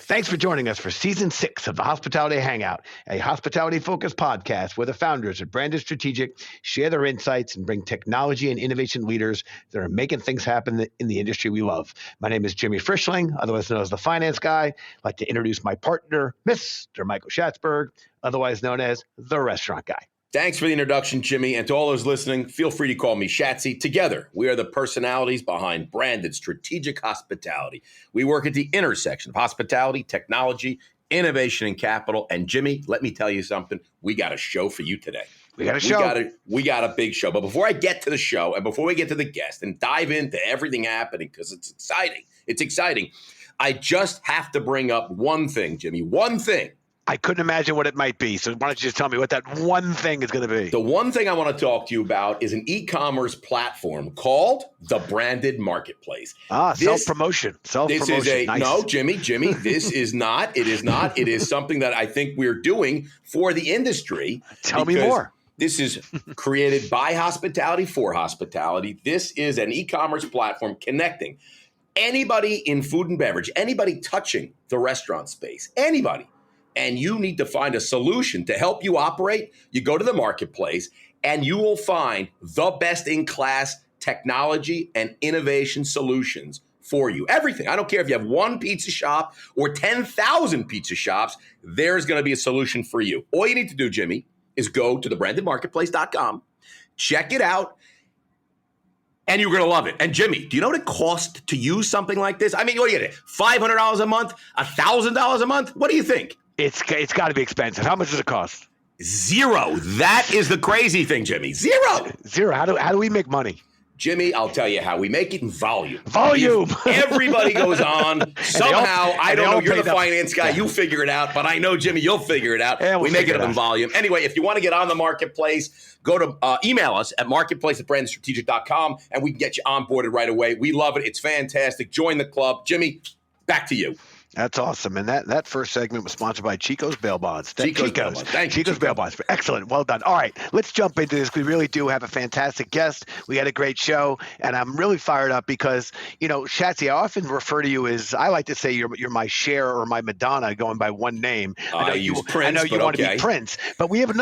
Thanks for joining us for Season 6 of the Hospitality Hangout, a hospitality-focused podcast where the founders of Branded Strategic share their insights and bring technology and innovation leaders that are making things happen in the industry we love. My name is Jimmy Frischling, otherwise known as the Finance Guy. I'd like to introduce my partner, Mr. Michael Schatzberg, otherwise known as the Restaurant Guy. Thanks for the introduction, Jimmy. And to all those listening, feel free to call me Shatsy. Together, we are the personalities behind Branded Strategic Hospitality. We work at the intersection of hospitality, technology, innovation, and capital. And Jimmy, let me tell you something. We got a show for you today. We got a show. We got a big show. But before I get to the show and before we get to the guest and dive into everything happening, because it's exciting, I just have to bring up one thing, Jimmy, one thing. I couldn't imagine what it might be. So why don't you just tell me what that one thing is going to be? The one thing I want to talk to you about is an e-commerce platform called the Branded Marketplace. Self-promotion. This is nice. No, Jimmy, this is not. It is not. It is something that I think we're doing for the industry. Tell me more. This is created by hospitality for hospitality. This is an e-commerce platform connecting anybody in food and beverage, anybody touching the restaurant space, anybody. And you need to find a solution to help you operate. You go to the marketplace and you will find the best in class technology and innovation solutions for you. Everything. I don't care if you have one pizza shop or 10,000 pizza shops, there's going to be a solution for you. All you need to do, Jimmy, is go to thebrandedmarketplace.com, check it out, and you're going to love it. And Jimmy, do you know what it costs to use something like this? I mean, what do you get? $500 a month? $1,000 a month? What do you think? It's got to be expensive. How much does it cost? Zero. That is the crazy thing, Jimmy. Zero. How do we make money? Jimmy, I'll tell you how. We make it in volume. Everybody goes on. Somehow, I don't know, you're the finance guy. You figure it out. But I know, Jimmy, you'll figure it out. Yeah, we make it up in volume. Anyway, if you want to get on the marketplace, go to email us at marketplace@brandedstrategic.com, and we can get you onboarded right away. We love it. It's fantastic. Join the club. Jimmy, back to you. That's awesome. And that first segment was sponsored by Chico's Bail Bonds. Chico's Bail Bonds. Excellent. Well done. All right, let's jump into this. We really do have a fantastic guest. We had a great show, and I'm really fired up because, Shatsy, I often refer to you as, I like to say you're my Cher or my Madonna, going by one name. I know you want to be Prince. But we have a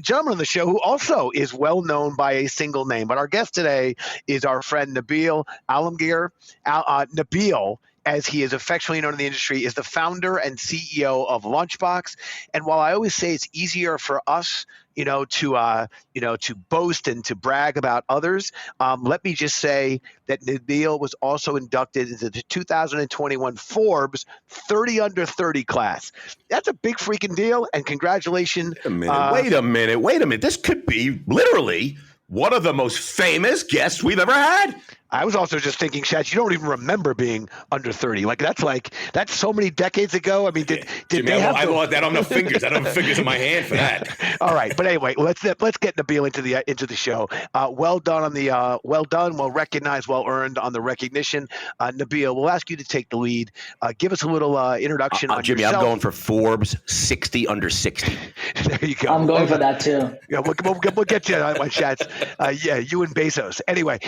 gentleman on the show who also is well known by a single name. But our guest today is our friend Nabeel Alamgir. Nabeel, as he is affectionately known in the industry, is the founder and CEO of Lunchbox. And while I always say it's easier for us, to boast and to brag about others, let me just say that Nabeel was also inducted into the 2021 Forbes 30 under 30 class. That's a big freaking deal, and congratulations. Wait a minute. This could be literally one of the most famous guests we've ever had. I was also just thinking, Shatz, you don't even remember being under 30. That's so many decades ago. I mean, did Jimmy, they have I don't have enough fingers. I don't have fingers in my hand for that. All right, but anyway, let's get Nabeel into the show. Well done on the well recognized, well earned on the recognition. Nabeel, we'll ask you to take the lead. Give us a little introduction on Jimmy, yourself. I'm going for Forbes 60 under 60. There you go. I'm going for that too. Yeah, we'll get you on one, Shatz. You and Bezos. Anyway,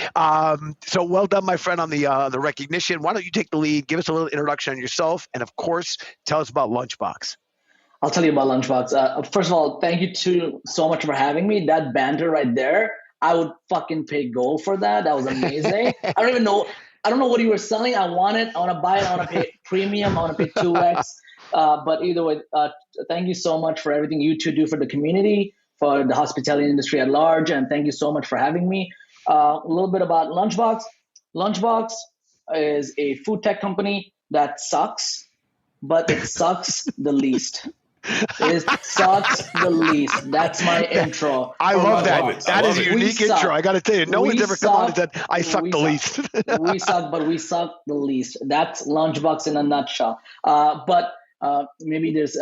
so well done, my friend, on the recognition. Why don't you take the lead? Give us a little introduction on yourself, and of course, tell us about Lunchbox. I'll tell you about Lunchbox. First of all, thank you so much for having me. That banter right there, I would fucking pay gold for that. That was amazing. I don't know what you were selling. I want it. I want to buy it. I want to pay premium. I want to pay 2x. But either way, thank you so much for everything you two do for the community, for the hospitality industry at large, and thank you so much for having me. A little bit about Lunchbox. Lunchbox is a food tech company that sucks, but it sucks the least. It sucks the least. That's my intro. I love that. That is a unique intro. I got to tell you, no one's ever come on and said, I suck the least. We suck, but we suck the least. That's Lunchbox in a nutshell. But maybe there's,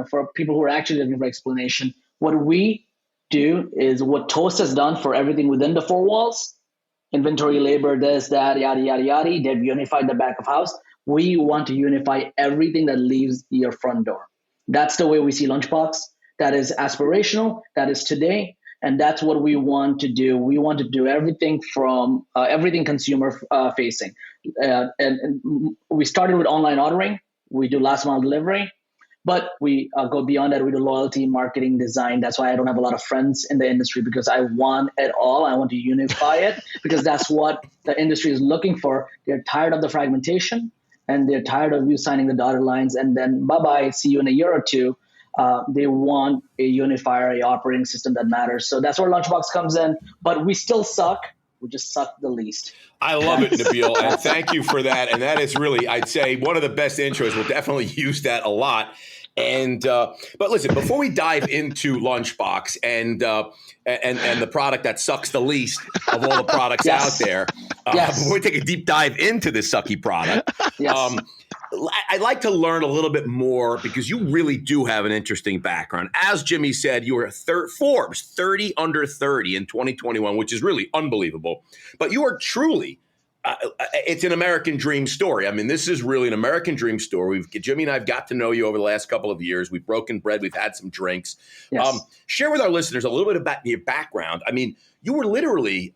for people who are actually looking for explanation, what we do is what Toast has done for everything within the four walls. Inventory, labor, this, that, yada, yada, yada. They've unified the back of house. We want to unify everything that leaves your front door. That's the way we see Lunchbox. That is aspirational. That is today. And that's what we want to do. We want to do everything from everything consumer facing. And we started with online ordering. We do last mile delivery, but we go beyond that. We do loyalty, marketing, design. That's why I don't have a lot of friends in the industry, because I want it all. I want to unify it, because that's what the industry is looking for. They're tired of the fragmentation, and they're tired of you signing the dotted lines and then bye-bye, see you in a year or two. They want a unifier, a operating system that matters. So that's where Lunchbox comes in, but we still suck. We just suck the least. I love it, Nabeel, and thank you for that. And that is really, I'd say, one of the best intros. We'll definitely use that a lot. And but listen, before we dive into Lunchbox and the product that sucks the least of all the products out there, before we take a deep dive into this sucky product, I'd like to learn a little bit more, because you really do have an interesting background. As Jimmy said, you were Forbes 30 under 30 in 2021, which is really unbelievable. But you are truly, it's an American dream story. I mean, this is really an American dream story. Jimmy and I have got to know you over the last couple of years. We've broken bread. We've had some drinks. Yes. Share with our listeners a little bit about your background. I mean, you were literally,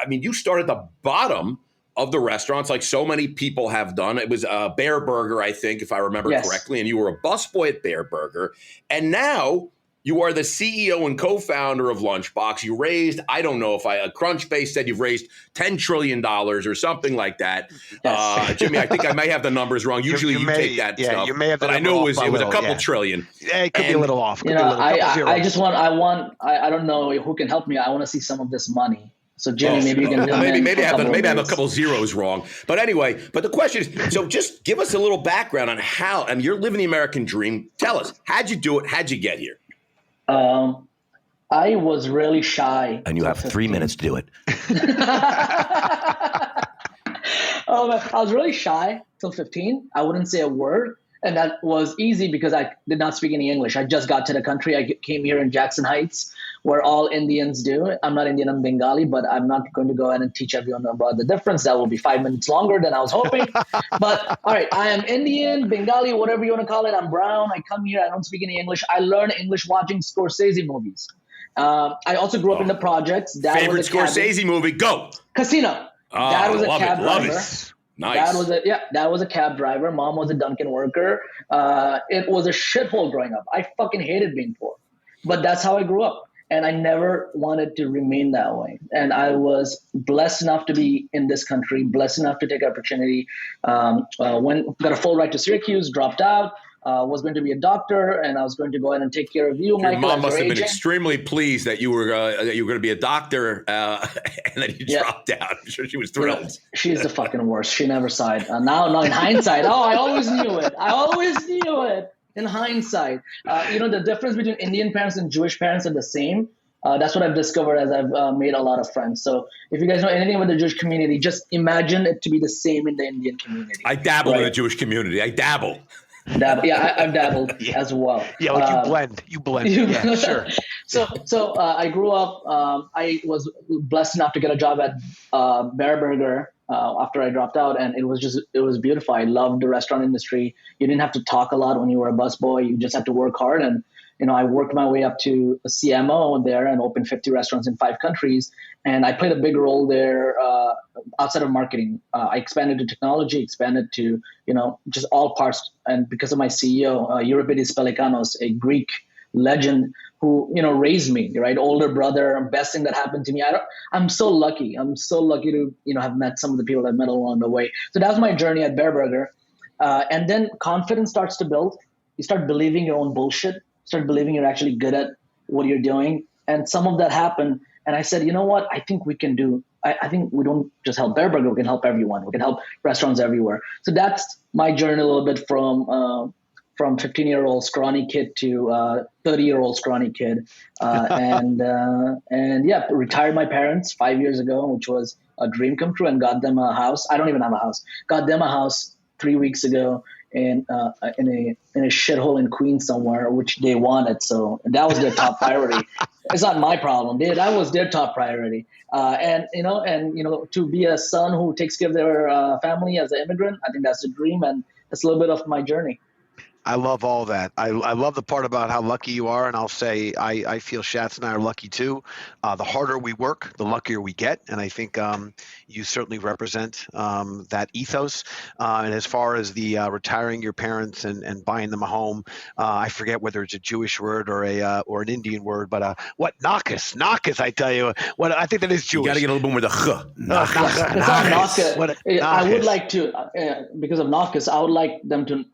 you started at the bottom of the restaurants, like so many people have done. It was Bareburger, I think, if I remember correctly, and you were a busboy at Bareburger, and now you are the CEO and co-founder of Lunchbox. You raised, I don't know if Crunchbase said you've raised $10 trillion or something like that. Yes. Jimmy, I think I may have the numbers wrong. Usually you take that stuff, you may have, but I know it was a couple trillion. Yeah, it could be a little off. I don't know who can help me. I want to see some of this money. So Jimmy, maybe you can maybe I have a couple zeros wrong. But anyway, but the question is, so just give us a little background on how, I mean, you're living the American dream. Tell us, how'd you do it? How'd you get here? I was really shy. And you have 3 minutes to do it. I was really shy till 15. I wouldn't say a word. And that was easy because I did not speak any English. I just got to the country. I came here in Jackson Heights, where all Indians do. I'm not Indian, I'm Bengali, but I'm not going to go ahead and teach everyone about the difference. That will be 5 minutes longer than I was hoping. But all right, I am Indian, Bengali, whatever you want to call it. I'm brown. I come here. I don't speak any English. I learned English watching Scorsese movies. I also grew up in the projects. Dad favorite Scorsese movie? Go. Casino. Dad was a cab driver. Love it. Nice. Dad was a cab driver. Mom was a Dunkin' worker. It was a shithole growing up. I fucking hated being poor, but that's how I grew up. And I never wanted to remain that way. And I was blessed enough to be in this country, blessed enough to take opportunity. Got a full ride to Syracuse, dropped out. Was going to be a doctor, and I was going to go ahead and take care of you, Michael. Your mom must have been extremely pleased that you were going to be a doctor, and then you dropped out. I'm sure she was thrilled. She's the fucking worst. She never sighed. Now in hindsight, I always knew it. In hindsight, the difference between Indian parents and Jewish parents are the same. That's what I've discovered as I've made a lot of friends. So if you guys know anything about the Jewish community, just imagine it to be the same in the Indian community. I dabble in the Jewish community. I dabble. I've dabbled as well. Yeah, like you blend. Yeah, sure. So I grew up. I was blessed enough to get a job at Bareburger after I dropped out, and it was beautiful. I loved the restaurant industry. You didn't have to talk a lot when you were a busboy. You just had to work hard, and I worked my way up to a CMO there and opened 50 restaurants in 5 countries. And I played a big role there outside of marketing. I expanded to technology, expanded to, just all parts. And because of my CEO, Euripides Pelikanos, a Greek legend who, raised me, right? Older brother, best thing that happened to me. I'm so lucky. I'm so lucky to, have met some of the people I've met along the way. So that was my journey at Bareburger. And then confidence starts to build. You start believing your own bullshit. Start believing you're actually good at what you're doing. And some of that happened. And I said, you know what? I think we can do, I think we don't just help Bareburger, we can help everyone. We can help restaurants everywhere. So that's my journey a little bit from 15-year-old scrawny kid to 30-year-old scrawny kid. Retired my parents 5 years ago, which was a dream come true, and got them a house. I don't even have a house. Got them a house 3 weeks ago in a shithole in Queens somewhere, which they wanted. So that was their top priority. It's not my problem. That was their top priority. To be a son who takes care of their family as an immigrant, I think that's the dream, and that's a little bit of my journey. I love all that. I love the part about how lucky you are, and I'll say I feel Schatz and I are lucky too. The harder we work, the luckier we get, and I think you certainly represent that ethos. And as far as the retiring your parents and buying them a home, I forget whether it's a Jewish word or an Indian word, but what nakas, I tell you, what I think that is Jewish. You got to get a little bit more the It's not nakas. I would like to, because of nakas, I would like them to.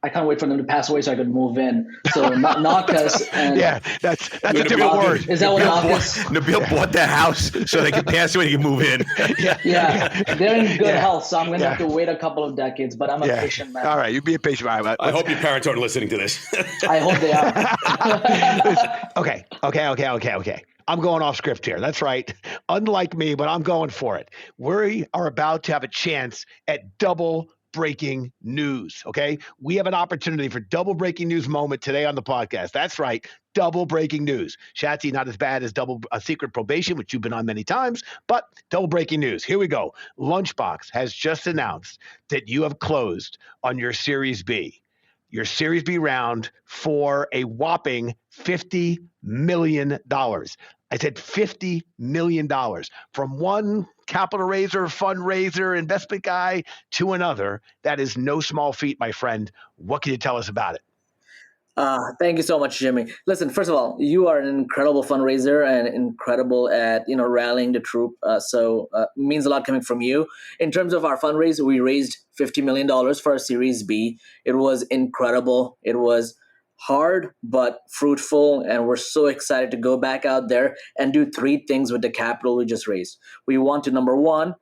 I can't wait for them to pass away so I could move in. So nakas and yeah, that's a different word. Is that what nakas? Nabil bought that house so they could pass away and he can move in. Yeah, they're in good health, so I'm going to have to wait a couple of decades. But I'm a patient man. All right, you be a patient man. I hope your parents aren't listening to this. I hope they are. Okay. I'm going off script here. That's right. Unlike me, but I'm going for it. We are about to have a chance at double breaking news. Okay. We have an opportunity for double breaking news moment today on the podcast. That's right. Double breaking news. Shatsy, not as bad as secret probation, which you've been on many times, but double breaking news. Here we go. Lunchbox has just announced that you have closed on your Series B. Your Series B round for a whopping $50 million. I said $50 million from one capital raiser, fundraiser, investment guy to another. That is no small feat, my friend. What can you tell us about it? Thank you so much, Jimmy. Listen, first of all, you are an incredible fundraiser and incredible at rallying the troop. So it means a lot coming from you. In terms of our fundraiser, we raised $50 million for our Series B. It was incredible. It was hard but fruitful, and we're so excited to go back out there and do three things with the capital we just raised. We want to, number one,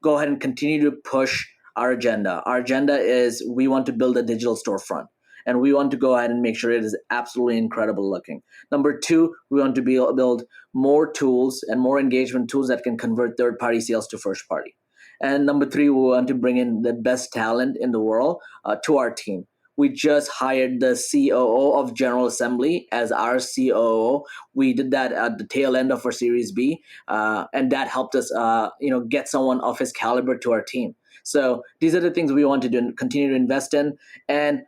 go ahead and continue to push our agenda. Our agenda is we want to build a digital storefront. And we want to go ahead and make sure it is absolutely incredible looking. Number two, we want to build more tools and more engagement tools that can convert third-party sales to first-party. And number three, we want to bring in the best talent in the world to our team. We just hired the COO of General Assembly as our COO. We did that at the tail end of our Series B, and that helped us, get someone of his caliber to our team. So these are the things we want to do and continue to invest in. And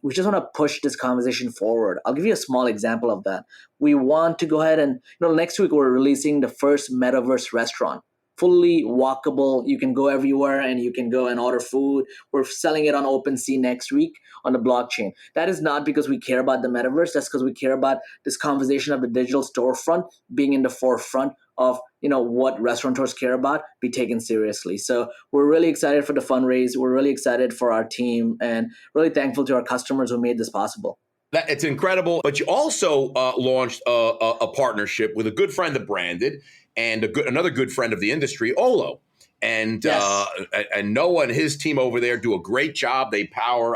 we just want to push this conversation forward. I'll give you a small example of that. We want to go ahead and, next week we're releasing the first Metaverse restaurant. Fully walkable. You can go everywhere and you can go and order food. We're selling it on OpenSea next week on the blockchain. That is not because we care about the metaverse. That's because we care about this conversation of the digital storefront being in the forefront of what restaurateurs care about, be taken seriously. So we're really excited for the fundraise. We're really excited for our team and really thankful to our customers who made this possible. It's incredible. But you also launched a partnership with a good friend of Branded and another good friend of the industry, Olo. And yes. And Noah and his team over there do a great job. They power,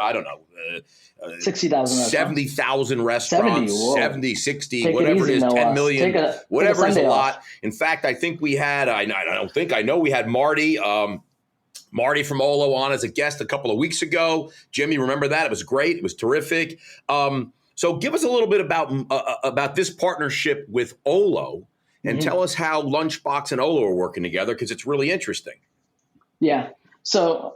60,000 70,000 restaurants, 70, 60, Take whatever it is, 10 million, whatever is a lot. Off. In fact, I think we had, I know we had Marty from Olo on as a guest a couple of weeks ago. Jimmy, remember that? It was great. It was terrific. So give us a little bit about this partnership with Olo and tell us how Lunchbox and Olo are working together, because it's really interesting. Yeah. So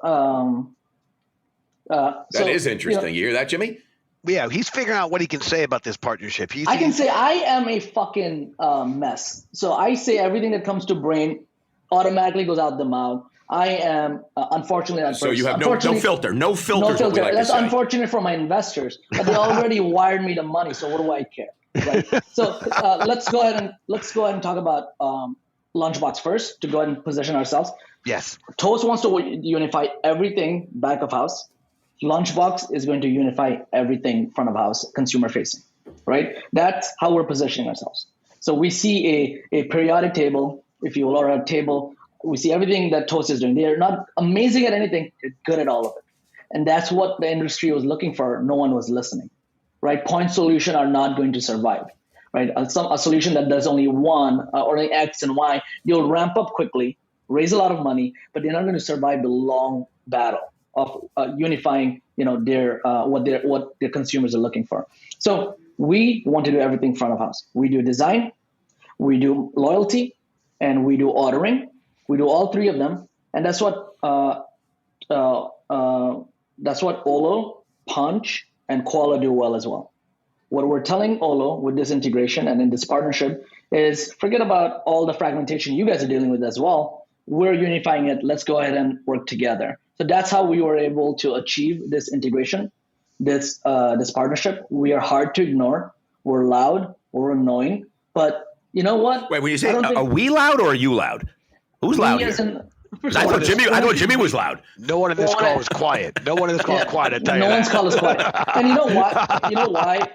that is interesting. You hear that, Jimmy? Yeah, he's figuring out what he can say about this partnership. I can say I am a fucking mess. So I say everything that comes to brain automatically goes out the mouth. I am unfortunately that person. So you have no filter. No filter. Like that's unfortunate for my investors, but they already wired me the money. So what do I care? Right. So let's go ahead and talk about Lunchbox first to go ahead and position ourselves. Yes. Toast wants to unify everything back of house. Lunchbox is going to unify everything front of house, consumer facing. Right. That's how we're positioning ourselves. So we see a periodic table, if you will, or a table. We see everything that Toast is doing. They're not amazing at anything. They're good at all of it. And that's what the industry was looking for. No one was listening, right? Point solution are not going to survive, right? A solution that does only one or only X and Y, you'll ramp up quickly, raise a lot of money, but they're not going to survive the long battle of unifying, what their consumers are looking for. So we want to do everything front of house. We do design, we do loyalty, and we do ordering. We do all three of them, and that's what That's what Olo, Punch, and Koala do well as well. What we're telling Olo with this integration and in this partnership is forget about all the fragmentation you guys are dealing with as well. We're unifying it. Let's go ahead and work together. So that's how we were able to achieve this integration, this partnership. We are hard to ignore. We're loud. We're annoying. But you know what? Wait, when you say are we loud or are you loud? Who's loud here? I thought Jimmy was loud. No one in this call is quiet. No one in this call is quiet. I tell you no that. one's call is quiet. And you know what? You know why?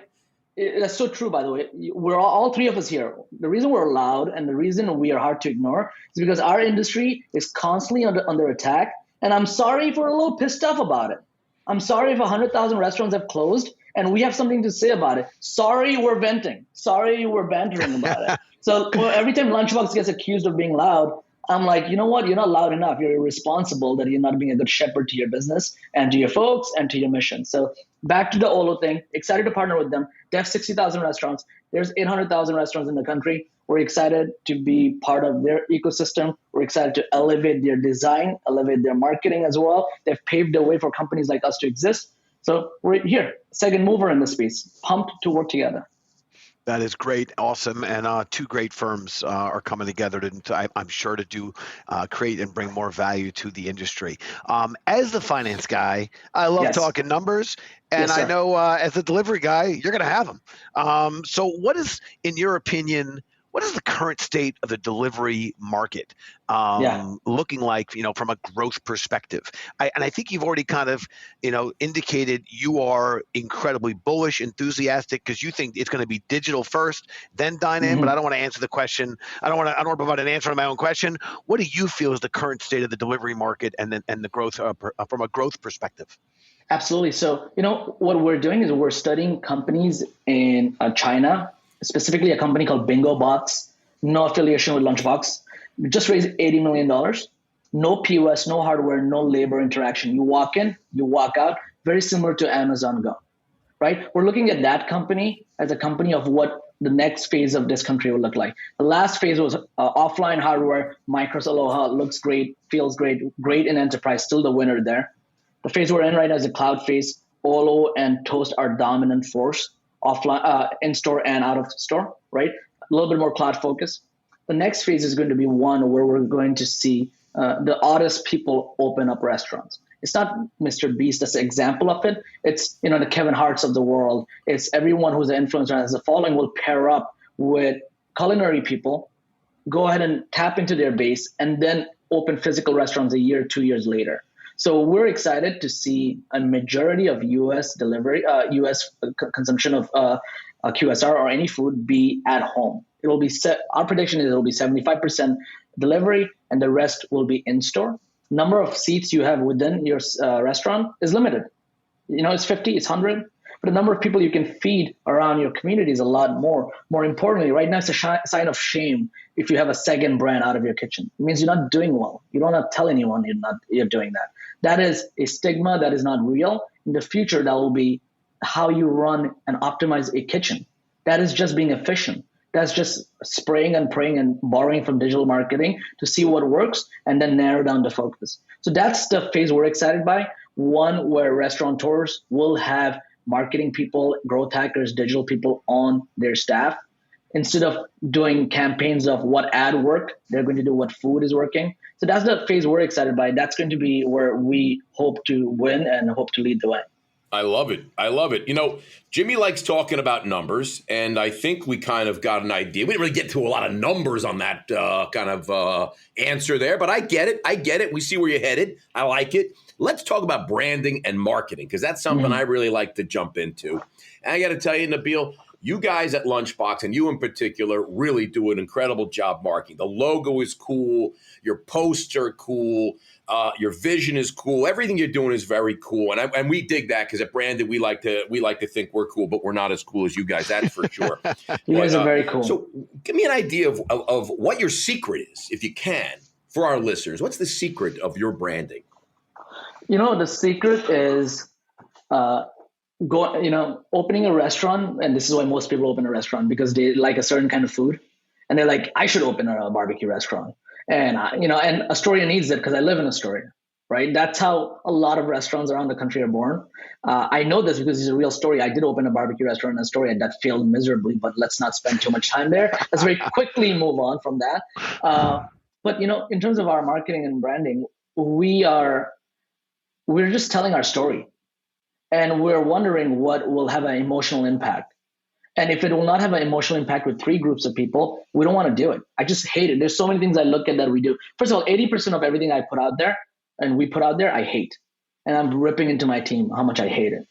That's so true, by the way. We're all three of us here. The reason we're loud and the reason we are hard to ignore is because our industry is constantly under attack. And I'm sorry if we're a little pissed off about it. I'm sorry if 100,000 restaurants have closed and we have something to say about it. Sorry, we're venting. Sorry, we're bantering about it. So every time Lunchbox gets accused of being loud, I'm like, you know what? You're not loud enough. You're irresponsible that you're not being a good shepherd to your business and to your folks and to your mission. So back to the Olo thing, excited to partner with them. They have 60,000 restaurants. There's 800,000 restaurants in the country. We're excited to be part of their ecosystem. We're excited to elevate their design, elevate their marketing as well. They've paved the way for companies like us to exist. So we're here, second mover in the space, pumped to work together. That is great, awesome, and two great firms are coming together I'm sure to do create and bring more value to the industry. As the finance guy, I love talking numbers, and I know as a delivery guy, you're going to have them. So, what is, in your opinion, what is the current state of the delivery market looking like, from a growth perspective? And I think you've already kind of, indicated you are incredibly bullish, enthusiastic, because you think it's going to be digital first, then dine in. But I don't want to answer the question. I don't want to provide an answer to my own question. What do you feel is the current state of the delivery market and the growth from a growth perspective? Absolutely. So, what we're doing is we're studying companies in China, specifically a company called Bingo Bots, no affiliation with Lunchbox. We just raised $80 million. No POS, no hardware, no labor interaction. You walk in, you walk out, very similar to Amazon Go, right? We're looking at that company as a company of what the next phase of this country will look like. The last phase was offline hardware, Micros Aloha, looks great, feels great, great in enterprise, still the winner there. The phase we're in right now is a cloud phase. Olo and Toast are dominant force. Offline, in-store and out of store, right? A little bit more cloud focus. The next phase is going to be one where we're going to see the oddest people open up restaurants. It's not Mr. Beast that's an example of it. It's, the Kevin Harts of the world. It's everyone who's an influencer and has a following will pair up with culinary people, go ahead and tap into their base, and then open physical restaurants a year, 2 years later. So we're excited to see a majority of U.S. delivery, U.S. consumption of QSR or any food be at home. It'll be our prediction is it'll be 75% delivery, and the rest will be in store. Number of seats you have within your restaurant is limited. It's 50, it's 100, but the number of people you can feed around your community is a lot more. More importantly, right now it's a sign of shame if you have a second brand out of your kitchen. It means you're not doing well. You don't have to tell anyone you're doing that. That is a stigma that is not real. In the future, that will be how you run and optimize a kitchen. That is just being efficient. That's just spraying and praying and borrowing from digital marketing to see what works and then narrow down the focus. So that's the phase we're excited by. One where restaurateurs will have marketing people, growth hackers, digital people on their staff. Instead of doing campaigns of what ad work, they're going to do what food is working. So that's the phase we're excited by. That's going to be where we hope to win and hope to lead the way. I love it. I love it. Jimmy likes talking about numbers, and I think we kind of got an idea. We didn't really get to a lot of numbers on that kind of answer there, but I get it. We see where you're headed. I like it. Let's talk about branding and marketing, because that's something I really like to jump into. And I got to tell you, Nabeel, you guys at Lunchbox, and you in particular, really do an incredible job marketing. The logo is cool. Your posts are cool. Your vision is cool. Everything you're doing is very cool. And we dig that, because at Branded, we like to think we're cool, but we're not as cool as you guys. That's for sure. You guys are very cool. So give me an idea of what your secret is, if you can, for our listeners. What's the secret of your branding? The secret is opening a restaurant, and this is why most people open a restaurant, because they like a certain kind of food, and they're like, I should open a barbecue restaurant, and and Astoria needs it because I live in Astoria, right? That's how a lot of restaurants around the country are born. I know this because it's a real story. I did open a barbecue restaurant in Astoria that failed miserably, but let's not spend too much time there. Let's very quickly move on from that. But in terms of our marketing and branding, we're just telling our story, and we're wondering what will have an emotional impact. And if it will not have an emotional impact with 3 groups of people, we don't want to do it. I just hate it. There's so many things I look at that we do. First of all, 80% of everything I put out there and we put out there, I hate. And I'm ripping into my team how much I hate it.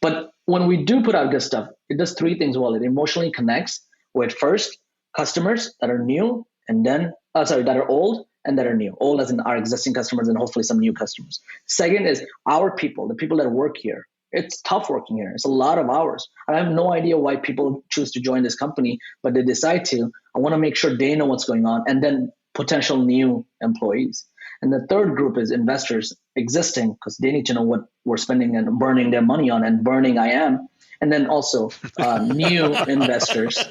But when we do put out good stuff, it does 3 things well. It emotionally connects with, first, customers that are new, and then, that are old and that are new. Old as in our existing customers and hopefully some new customers. Second is our people, the people that work here. It's tough working here. It's a lot of hours. I have no idea why people choose to join this company, but they decide to. I want to make sure they know what's going on, and then potential new employees. And the third group is investors, existing, because they need to know what we're spending and burning their money on, and burning I am. And then also new investors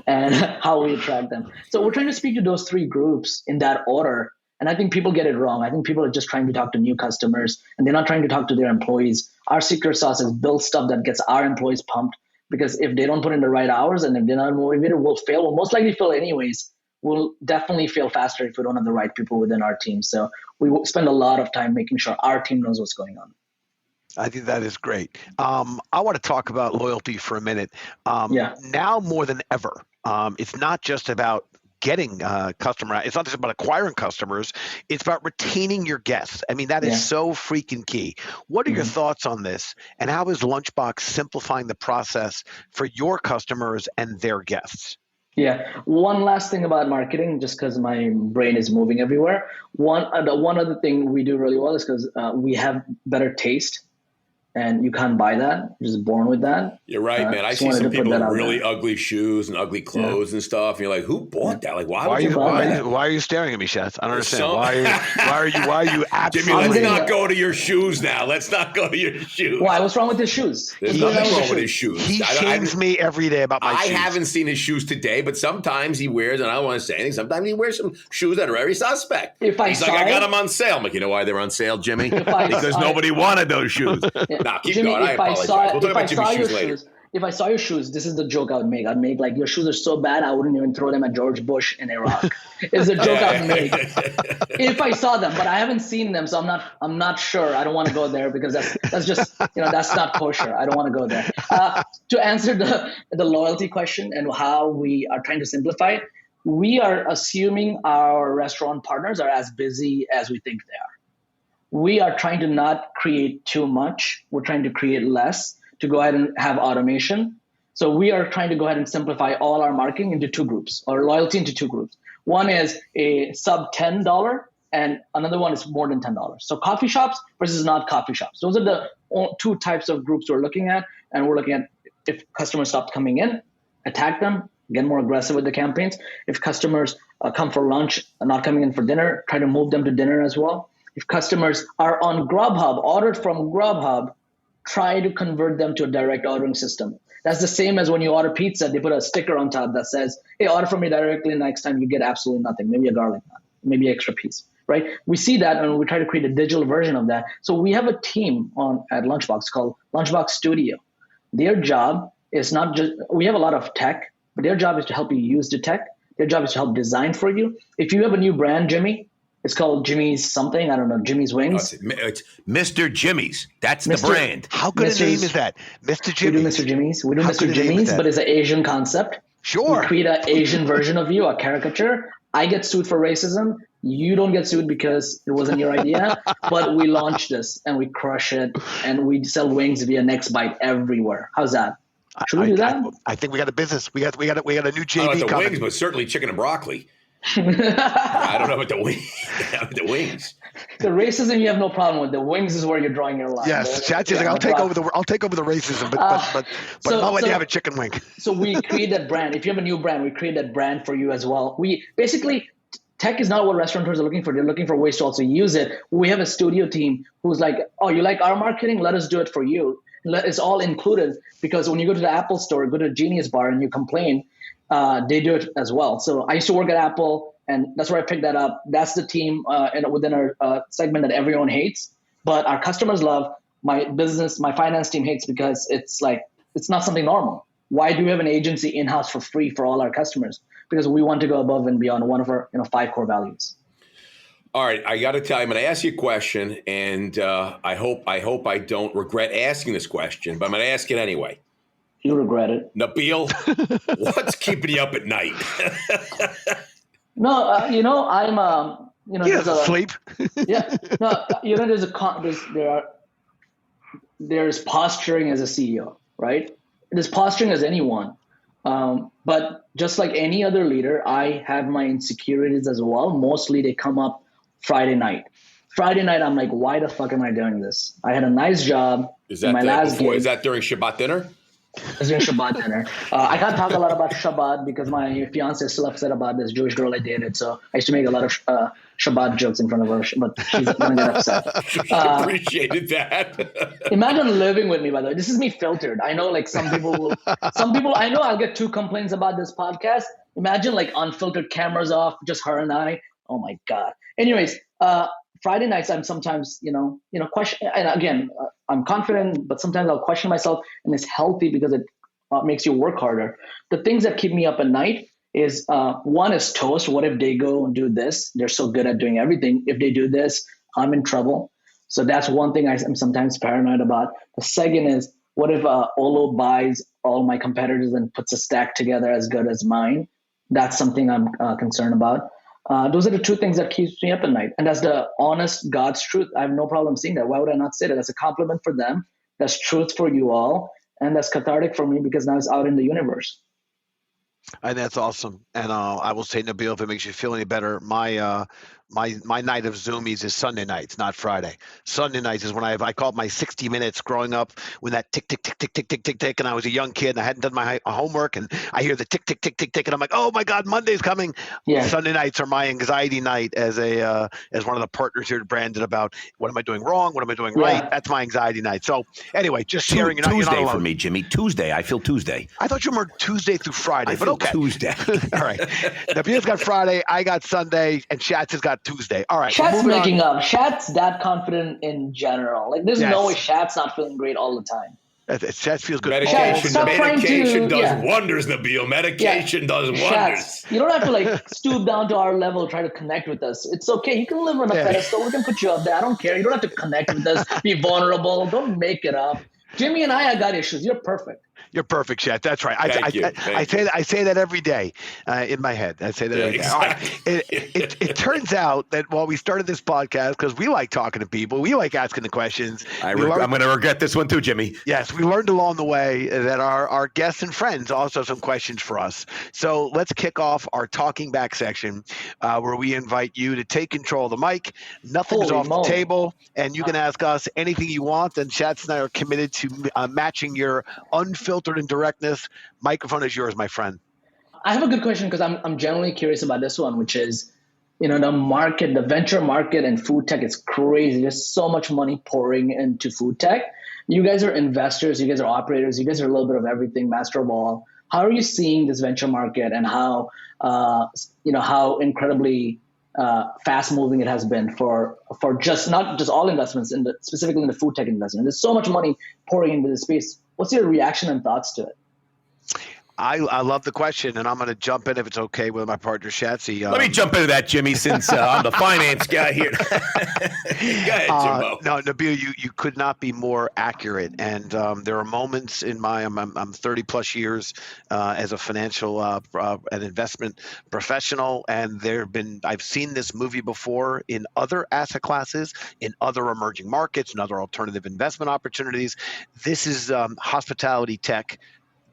and how we attract them. So we're trying to speak to those 3 groups in that order. And I think people get it wrong. I think people are just trying to talk to new customers, and they're not trying to talk to their employees. Our secret sauce is build stuff that gets our employees pumped, because if they don't put in the right hours and if they're not motivated, we'll fail. We'll most likely fail anyways. We'll definitely fail faster if we don't have the right people within our team. So we spend a lot of time making sure our team knows what's going on. I think that is great. I want to talk about loyalty for a minute. Now more than ever, it's not just about getting customer. It's not just about acquiring customers. It's about retaining your guests. I mean, that is so freaking key. What are your thoughts on this? And how is Lunchbox simplifying the process for your customers and their guests? Yeah. One last thing about marketing, just because my brain is moving everywhere. One other thing we do really well is because we have better taste. And you can't buy that. You're just born with that. You're right, man. I see some people with really ugly shoes and ugly clothes and stuff. And you're like, who bought that? Like, why are you staring at me, Schatz? I don't understand. Why are you absolutely? Jimmy, let's not go to your shoes now. Let's not go to your shoes. Why? What's wrong with his shoes? There's nothing wrong with his shoes. He shames me every day about my shoes. I haven't seen his shoes today, but sometimes he wears, and I don't want to say anything, sometimes he wears some shoes that are very suspect. He's like, I got them on sale. I'm like, you know why they're on sale, Jimmy? Because nobody wanted those shoes. Nah, keep Jimmy, going. I apologize. We'll talk about Jimmy's shoes later. If I saw your shoes, this is the joke I would make. I'd make like, your shoes are so bad, I wouldn't even throw them at George Bush in Iraq. It's a joke I'd make if I saw them, but I haven't seen them, so I'm not sure. I don't want to go there because that's just that's not kosher. I don't want to go there. To answer the loyalty question and how we are trying to simplify it, we are assuming our restaurant partners are as busy as we think they are. We are trying to not create too much. We're trying to create less to go ahead and have automation. So we are trying to go ahead and simplify all our marketing into 2 groups, or loyalty into 2 groups. One is a sub $10 and another one is more than $10. So coffee shops versus not coffee shops. Those are the 2 types of groups we're looking at. And we're looking at, if customers stop coming in, attack them, get more aggressive with the campaigns. If customers come for lunch and not coming in for dinner, try to move them to dinner as well. If customers are on Grubhub, ordered from Grubhub, try to convert them to a direct ordering system. That's the same as when you order pizza, they put a sticker on top that says, hey, order from me directly. Next time you get absolutely nothing, maybe a garlic nut, maybe an extra piece, right? We see that and we try to create a digital version of that. So we have a team at Lunchbox called Lunchbox Studio. Their job is not just, we have a lot of tech, but their job is to help you use the tech. Their job is to help design for you. If you have a new brand, Jimmy, it's called Jimmy's something. I don't know. Jimmy's Wings. It's Mr. Jimmy's. That's the brand. How good a name is that? Mr. Jimmy's. We do Mr. Jimmy's. We do Mr. Jimmy's, but it's an Asian concept. Sure. We create an Asian version of you, a caricature. I get sued for racism. You don't get sued because it wasn't your idea. But we launched this and we crush it. And we sell wings via Next Bite everywhere. How's that? Should we do that? I think we got a business. We got a new JV I don't know about the coming. wings, but certainly chicken and broccoli. I don't know about the wings. The racism you have no problem with. The wings is where you're drawing your line. Yes, Chat's like, I'll take over the racism, but not when you have a chicken wing. So we create that brand. If you have a new brand, we create that brand for you as well. We basically, tech is not what restaurateurs are looking for. They're looking for ways to also use it. We have a studio team who's like, oh, you like our marketing? Let us do it for you. It's all included, because when you go to the Apple store, go to Genius Bar and you complain, they do it as well. So I used to work at Apple, And that's where I picked that up. That's the team within our segment that everyone hates, but our customers love. My business, my finance team hates because it's not something normal. Why do we have an agency in-house for free for all our customers? Because we want to go above and beyond one of our 5 core values. All right, I got to tell you, I'm going to ask you a question, and I hope I don't regret asking this question, but I'm going to ask it anyway. You regret it. Nabeel, what's keeping you up at night? No, I'm he doesn't sleep. Yeah, no, there's posturing as a CEO, right? There's posturing as anyone. But just like any other leader, I have my insecurities as well. Mostly they come up Friday night. Friday night, I'm like, why the fuck am I doing this? I had a nice job. Is that is that during Shabbat dinner? It's during Shabbat dinner. I can't talk a lot about Shabbat because my fiance is still upset about this Jewish girl I dated. So I used to make a lot of Shabbat jokes in front of her, but she's going to get upset. Appreciated that. Imagine living with me, by the way. This is me filtered. I know some people, I know I'll get 2 complaints about this podcast. Imagine unfiltered, cameras off, just her and I. Oh my God. Anyways, Friday nights, I'm sometimes, question. And again, I'm confident, but sometimes I'll question myself, and it's healthy because it makes you work harder. The things that keep me up at night is one is Toast. What if they go and do this? They're so good at doing everything. If they do this, I'm in trouble. So that's one thing I'm sometimes paranoid about. The second is, what if Olo buys all my competitors and puts a stack together as good as mine? That's something I'm concerned about. Those are the 2 things that keeps me up at night. And that's the honest God's truth. I have no problem saying that. Why would I not say that? That's a compliment for them. That's truth for you all. And that's cathartic for me because now it's out in the universe. And that's awesome. And I will say, Nabeel, if it makes you feel any better, my night of Zoomies is Sunday nights, not Friday. Sunday nights is when I call it my 60 minutes growing up, when that tick, tick, tick, tick, tick, tick, tick, tick, and I was a young kid and I hadn't done my homework, and I hear the tick, tick, tick, tick, tick, and I'm like, oh my God, Monday's coming. Yeah. Sunday nights are my anxiety night as one of the partners here branded about what am I doing wrong? What am I doing right? That's my anxiety night. So anyway, just sharing. Tuesday for me, Jimmy. Tuesday. I feel Tuesday. I thought you were Tuesday through Friday, but okay. Tuesday. All right. Nabeel's got Friday, I got Sunday, and Schatz has got Tuesday. All right. Shat's making up. Shat's that confident in general. There's no way Shat's not feeling great all the time. Shatz feels good. Medication does wonders, Nabeel. Medication does wonders. Shatz, you don't have to stoop down to our level, try to connect with us. It's okay. You can live on a pedestal. We can put you up there. I don't care. You don't have to connect with us. Be vulnerable. Don't make it up. Jimmy and I got issues. You're perfect. You're perfect, Shat. That's right. I say that every day in my head. I say that every day. Exactly. All right. It turns out that while we started this podcast, because we like talking to people, we like asking the questions. I'm going to regret this one too, Jimmy. Yes, we learned along the way that our guests and friends also have some questions for us. So let's kick off our talking back section where we invite you to take control of the mic. Nothing's off the table, and you can ask us anything you want. And Shat and I are committed to matching your unfiltered and directness. Microphone is yours, my friend. I have a good question because I'm generally curious about this one, which is, the market, the venture market and food tech is crazy. There's so much money pouring into food tech. You guys are investors, you guys are operators, you guys are a little bit of everything, master of all. How are you seeing this venture market and how incredibly fast moving it has been for just not just all investments, specifically in the food tech investment? There's so much money pouring into this space. What's your reaction and thoughts to it? I love the question, and I'm going to jump in if it's okay with my partner, Shatsy. Let me jump into that, Jimmy, since I'm the finance guy here. Go ahead, Jimbo. No, Nabeel, you could not be more accurate. And there are moments in I'm 30 plus years as a financial and investment professional, and I've seen this movie before in other asset classes, in other emerging markets, and other alternative investment opportunities. This is hospitality tech.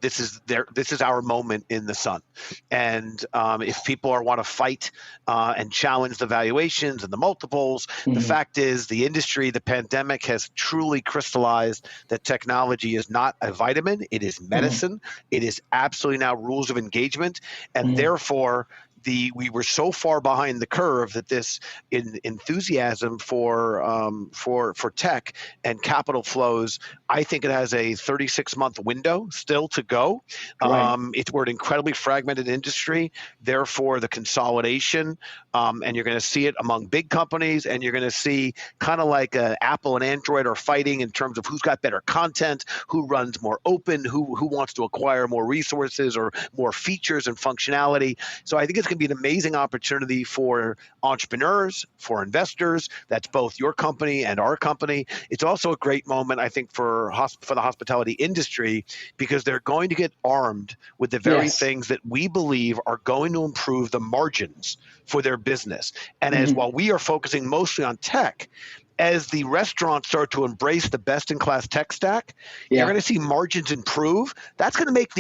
This is our moment in the sun. And if people want to fight and challenge the valuations and the multiples, the fact is the industry, the pandemic has truly crystallized that technology is not a vitamin. It is medicine. It is absolutely now rules of engagement. And therefore, we were so far behind the curve that this enthusiasm for tech and capital flows, I think it has a 36-month window still to go. Right. We're an incredibly fragmented industry, therefore the consolidation, and you're going to see it among big companies, and you're going to see kind of like Apple and Android are fighting in terms of who's got better content, who runs more open, who wants to acquire more resources or more features and functionality. So I think it's going to be an amazing opportunity for entrepreneurs, for investors. That's both your company and our company. It's also a great moment, I think, for the hospitality industry, because they're going to get armed with the very things that we believe are going to improve the margins for their business. And as while we are focusing mostly on tech, as the restaurants start to embrace the best-in-class tech stack, you're going to see margins improve. That's going to make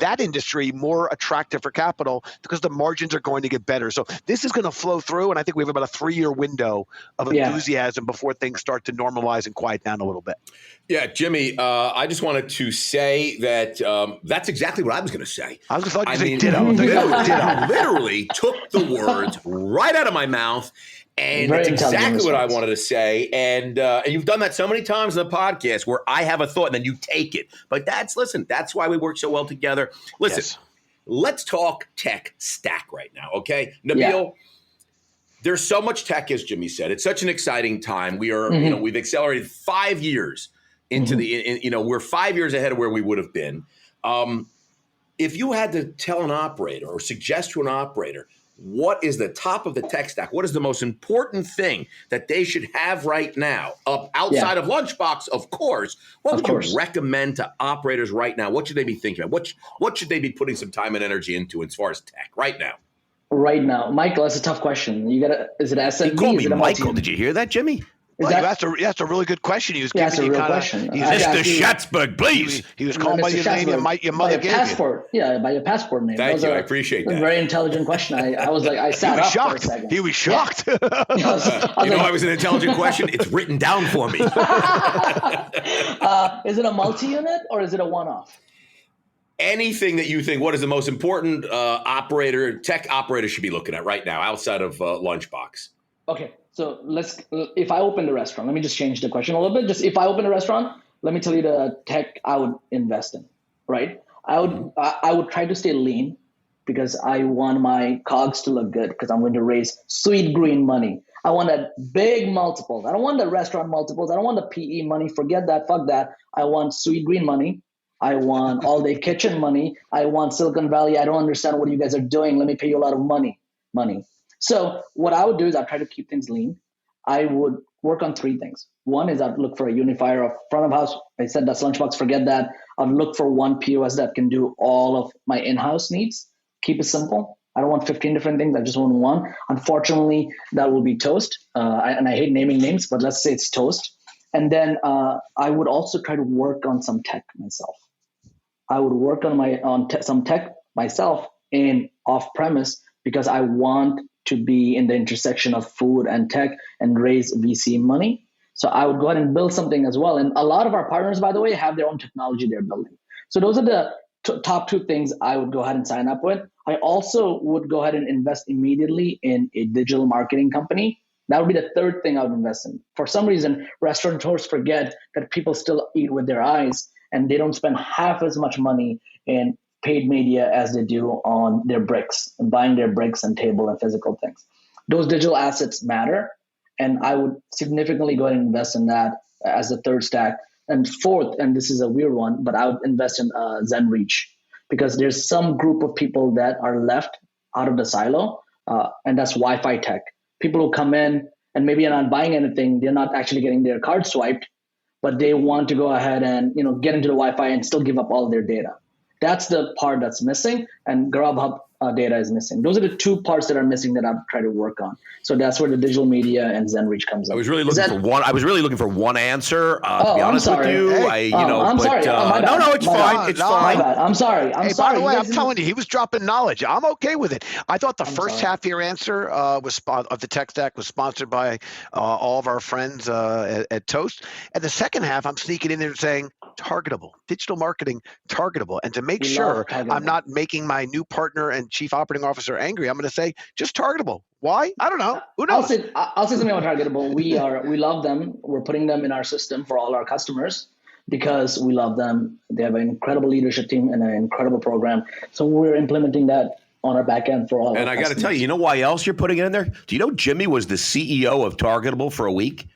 that industry more attractive for capital, because the margins are going to get better. So this is going to flow through, and I think we have about a 3-year window of enthusiasm before things start to normalize and quiet down a little bit. Yeah, Jimmy, I just wanted to say that that's exactly what I was going to say. I was thought you said ditto. Literally took the words right out of my mouth. And that's exactly what I wanted to say. And you've done that so many times in the podcast where I have a thought and then you take it. But that's why we work so well together. Listen, let's talk tech stack right now, okay? Nabeel, there's so much tech, as Jimmy said. It's such an exciting time. We are, we've accelerated 5 years into we're 5 years ahead of where we would have been. If you had to tell an operator or suggest to an operator, what is the top of the tech stack? What is the most important thing that they should have right now, outside of Lunchbox, of course? What would you recommend to operators right now? What should they be thinking about? What should they be putting some time and energy into as far as tech right now? Right now, Michael, that's a tough question. Is it SMB? He called me Michael. Did you hear that, Jimmy? That's a really good question. He was giving you kind of Mr. Schatzberg, please. He was calling by your name. Your mother gave passport. you. By your passport name. Thank you. I appreciate that. A very intelligent question. I was like, I sat up shocked. for a second. He was shocked. I was an intelligent question. It's written down for me. Is it a multi-unit or is it a one-off? Anything that you think, what is the most important tech operator should be looking at right now outside of Lunchbox? Okay. So if I opened a restaurant, let me just change the question a little bit. Just if I open a restaurant, let me tell you the tech I would invest in, right? I would try to stay lean, because I want my COGS to look good, because I'm going to raise sweet green money. I want that big multiples. I don't want the restaurant multiples. I don't want the PE money. Forget that. Fuck that. I want sweet green money. I want all day kitchen money. I want Silicon Valley. I don't understand what you guys are doing. Let me pay you a lot of money. So what I would do is I'd try to keep things lean. I would work on 3 things. One is I'd look for a unifier of front of house. I said that's Lunchbox, forget that. I'd look for one POS that can do all of my in-house needs. Keep it simple. I don't want 15 different things. I just want one. Unfortunately, that will be Toast. And I hate naming names, but let's say it's Toast. And then I would also try to work on some tech myself. I would work on some tech myself in off-premise, because I want to be in the intersection of food and tech and raise VC money. So I would go ahead and build something as well. And a lot of our partners, by the way, have their own technology they're building. So those are the top 2 things I would go ahead and sign up with. I also would go ahead and invest immediately in a digital marketing company. That would be the 3rd thing I would invest in. For some reason, restaurateurs forget that people still eat with their eyes, and they don't spend half as much money in paid media as they do on their bricks and buying their bricks and table and physical things. Those digital assets matter, and I would significantly go ahead and invest in that as the 3rd stack. And 4th, and this is a weird one, but I would invest in ZenReach, because there's some group of people that are left out of the silo, and that's Wi-Fi tech. People who come in and maybe are not buying anything, they're not actually getting their card swiped, but they want to go ahead and get into the Wi-Fi and still give up all their data. That's the part that's missing, and Grubhub data is missing. Those are the 2 parts that are missing that I've tried to work on. So that's where the digital media and ZenReach comes in. I was really looking for one answer. To be honest with you, I'm sorry. No, it's fine. It's fine. I'm sorry. By the way, I'm telling you, he was dropping knowledge. I'm okay with it. I thought the first half of your answer of the tech stack was sponsored by all of our friends at Toast, and the second half, I'm sneaking in there saying targetable, digital marketing, targetable, and to make sure I'm not making my new partner and chief operating officer angry, I'm going to say just targetable. Why? I don't know. Who knows? I'll say something about targetable. We love them. We're putting them in our system for all our customers because we love them. They have an incredible leadership team and an incredible program. So we're implementing that on our back end for all. And I got to tell you, you know why else you're putting it in there? Do you know Jimmy was the CEO of Targetable for a week?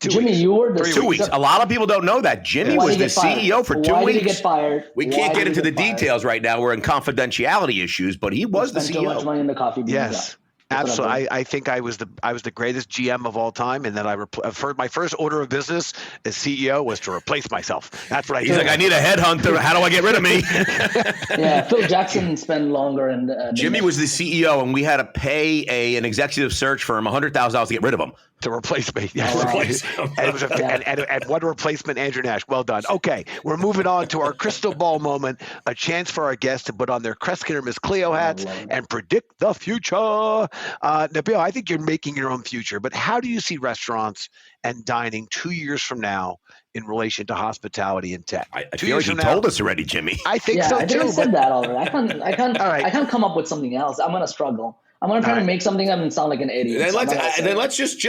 Jimmy, you were the 2 weeks. A lot of people don't know that. Jimmy was the CEO for 2 weeks. Why did he get fired? We can't get into the details right now. We're in confidentiality issues, but he was the CEO. Too much money in the coffee bean. Yes. Absolutely. I think I was the greatest GM of all time, and then I've heard my first order of business as CEO was to replace myself. That's what I did. He's like, I need a headhunter. How do I get rid of me? Yeah, Phil Jackson spent longer. And Jimmy was the CEO, and we had to pay an executive search firm $100,000 to get rid of him. To replace me. Yes. Replace him. And it was and what a replacement, Andrew Nash. Well done. Okay, we're moving on to our crystal ball moment, a chance for our guests to put on their Kreskin or Miss Cleo hats and predict the future. Nabeel, I think you're making your own future, but how do you see restaurants and dining 2 years from now in relation to hospitality and tech? I feel like you told us already, Jimmy. I think so I too. I said that already. I can't come up with something else. I'm gonna struggle. I'm gonna try to make something up and sound like an idiot. Then let's just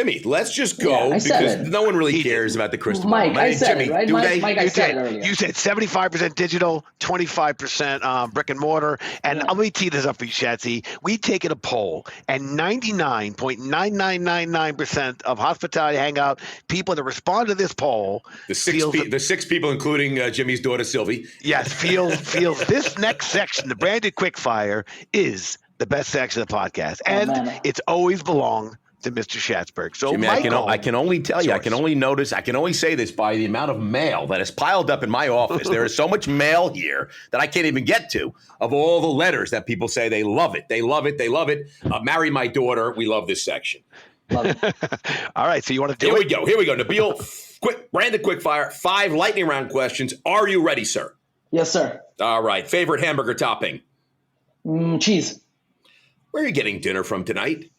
go because no one really cares about the crystal ball. Mike, I said Jimmy, it, right? Mike, I said it earlier. You said 75% digital, 25% brick and mortar. And let me tee this up for you, Shatsy. We take it a poll, and 99.9999% of Hospitality Hangout people that respond to this poll, the six people, including Jimmy's daughter Sylvie, yes, feels this next section, the branded quickfire, is the best section of the podcast, and it's always belonged to Mr. Schatzberg. So, Jimmy, Michael, I can only tell you, I can only say this by the amount of mail that is piled up in my office. There is so much mail here that I can't even get to, of all the letters that people say they love it. They love it. They love it. Marry my daughter. We love this section. Love it. All right, so you want to do it? Here we go. Nabeel, branded quickfire, 5 lightning round questions. Are you ready, sir? Yes, sir. All right. Favorite hamburger topping? Cheese. Where are you getting dinner from tonight?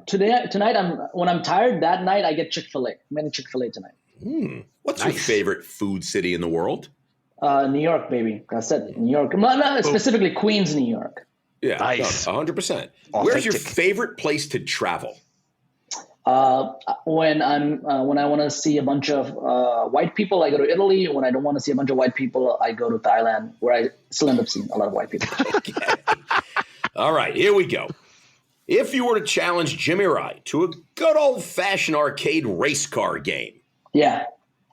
Tonight when I'm tired that night I get Chick-fil-A. I'm getting Chick-fil-A tonight. What's your favorite food city in the world? New York, baby. I said New York. No, specifically Queens, New York. Yeah, nice. 100%. Where's your favorite place to travel? When I want to see a bunch of white people, I go to Italy. When I don't want to see a bunch of white people, I go to Thailand, where I still end up seeing a lot of white people. Okay. All right, here we go. If you were to challenge Jimmy Wright to a good old-fashioned arcade race car game. Yeah.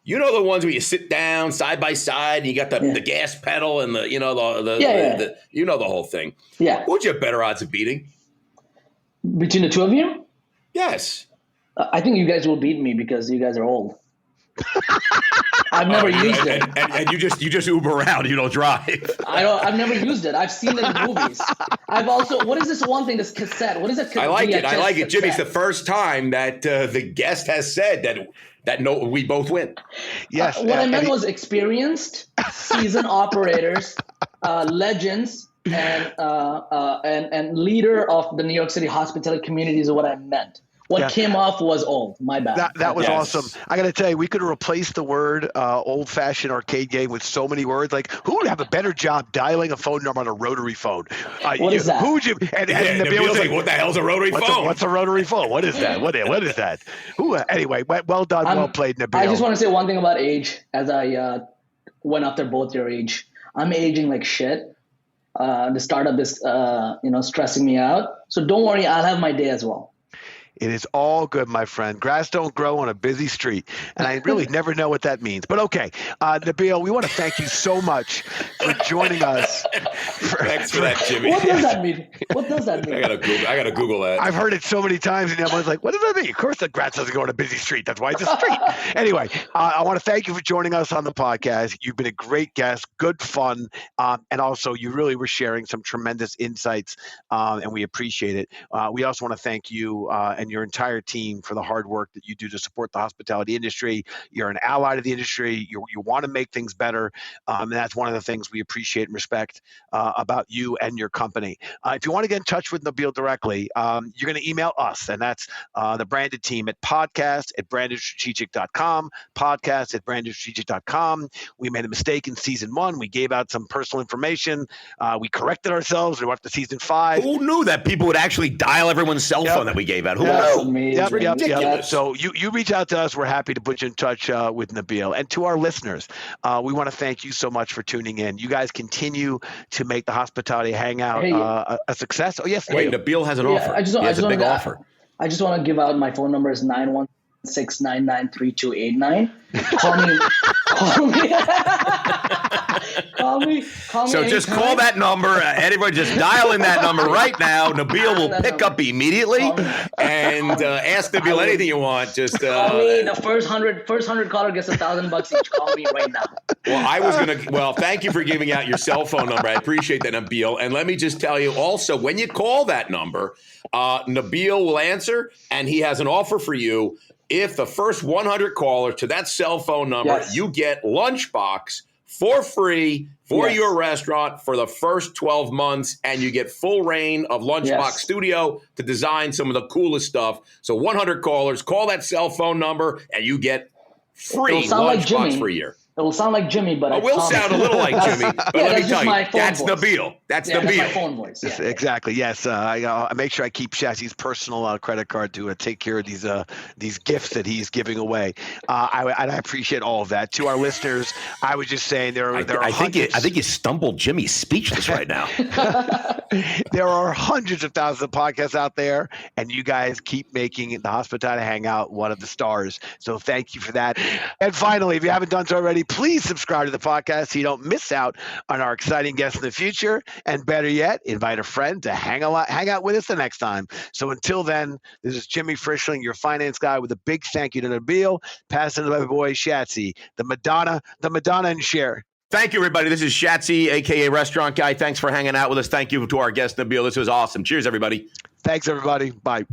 You know the ones where you sit down side by side and you got the gas pedal and the whole thing. Yeah. Who would you have better odds of beating? Between the two of you? Yes. I think you guys will beat me because you guys are old. I've never used it. And you just Uber around. You don't drive. I've never used it. I've seen it in movies. I've also. What is this one thing? This cassette. What is it? I like it, Jimmy. It's the first time that the guest has said that no, we both win. Yes. What I meant was experienced, seasoned operators, legends, and leader of the New York City hospitality community is what I meant. What came off was old. My bad. That was awesome. I got to tell you, we could have replaced the word old-fashioned arcade game with so many words. Like, who would have a better job dialing a phone number on a rotary phone? What is that? Who would you? And Nabeel's like, what the hell's a rotary phone? What's a rotary phone? What is that? What is that? Anyway, well done, well played, Nabeel. I just want to say one thing about age. As I went after both your age, I'm aging like shit. The start of this, stressing me out. So don't worry, I'll have my day as well. It is all good, my friend. Grass don't grow on a busy street. And I really never know what that means. But okay, Nabeel, we want to thank you so much for joining us. Thanks for that, Jimmy. What does that mean? I gotta Google that. I've heard it so many times, and everyone's like, what does that mean? Of course the grass doesn't grow on a busy street. That's why it's a street. Anyway, I want to thank you for joining us on the podcast. You've been a great guest, good fun, and also you really were sharing some tremendous insights, and we appreciate it. We also want to thank you and your entire team for the hard work that you do to support the hospitality industry. You're an ally to the industry. You want to make things better. And that's one of the things we appreciate and respect about you and your company. If you want to get in touch with Nabeel directly, you're going to email us, and that's the branded team at podcast@brandedstrategic.com, podcast@brandedstrategic.com. We made a mistake in season 1. We gave out some personal information. We corrected ourselves. We're up to season 5. Who knew that people would actually dial everyone's cell phone that we gave out? Who That's knew? amazing. Yep. So you reach out to us. We're happy to put you in touch with Nabeel. And to our listeners, we want to thank you so much for tuning in. You guys continue to make the Hospitality Hangout a success. Oh, yes. Wait, Nabeel has an offer. He has a big offer. I just want to give out my phone number is 916-993289. Call me. So just call that number. Everyone just dial in that number right now. Nabeel will pick up immediately and ask Nabeel anything you want. Just call me. The first 100 caller gets $1,000 each. Call me right now. Well, thank you for giving out your cell phone number. I appreciate that, Nabeel. And let me just tell you also, when you call that number, Nabeel will answer, and he has an offer for you. If the first 100 callers to that cell phone number, you get Lunchbox for free for your restaurant for the first 12 months, and you get full reign of Lunchbox Studio to design some of the coolest stuff. So 100 callers, call that cell phone number, and you get free Lunchbox for a year. It will sound like Jimmy, but it will sound a little like Jimmy. But let me tell you, that's Nabeel. That's Nabeel. That's my phone voice. Yeah. Exactly. Yes. I make sure I keep Shatsy's personal credit card to take care of these gifts that he's giving away. I appreciate all of that. To our listeners, I was just saying I think you stumbled Jimmy speechless right now. There are hundreds of thousands of podcasts out there, and you guys keep making the Hospitality Hangout one of the stars. So thank you for that. And finally, if you haven't done so already, please subscribe to the podcast so you don't miss out on our exciting guests in the future. And better yet, invite a friend to hang out with us the next time. So until then, this is Jimmy Frischling, your finance guy, with a big thank you to Nabeel. Passing to my boy Shatsy, the Madonna and Cher. Thank you, everybody. This is Shatsy, a.k.a. Restaurant Guy. Thanks for hanging out with us. Thank you to our guest, Nabeel. This was awesome. Cheers, everybody. Thanks, everybody. Bye.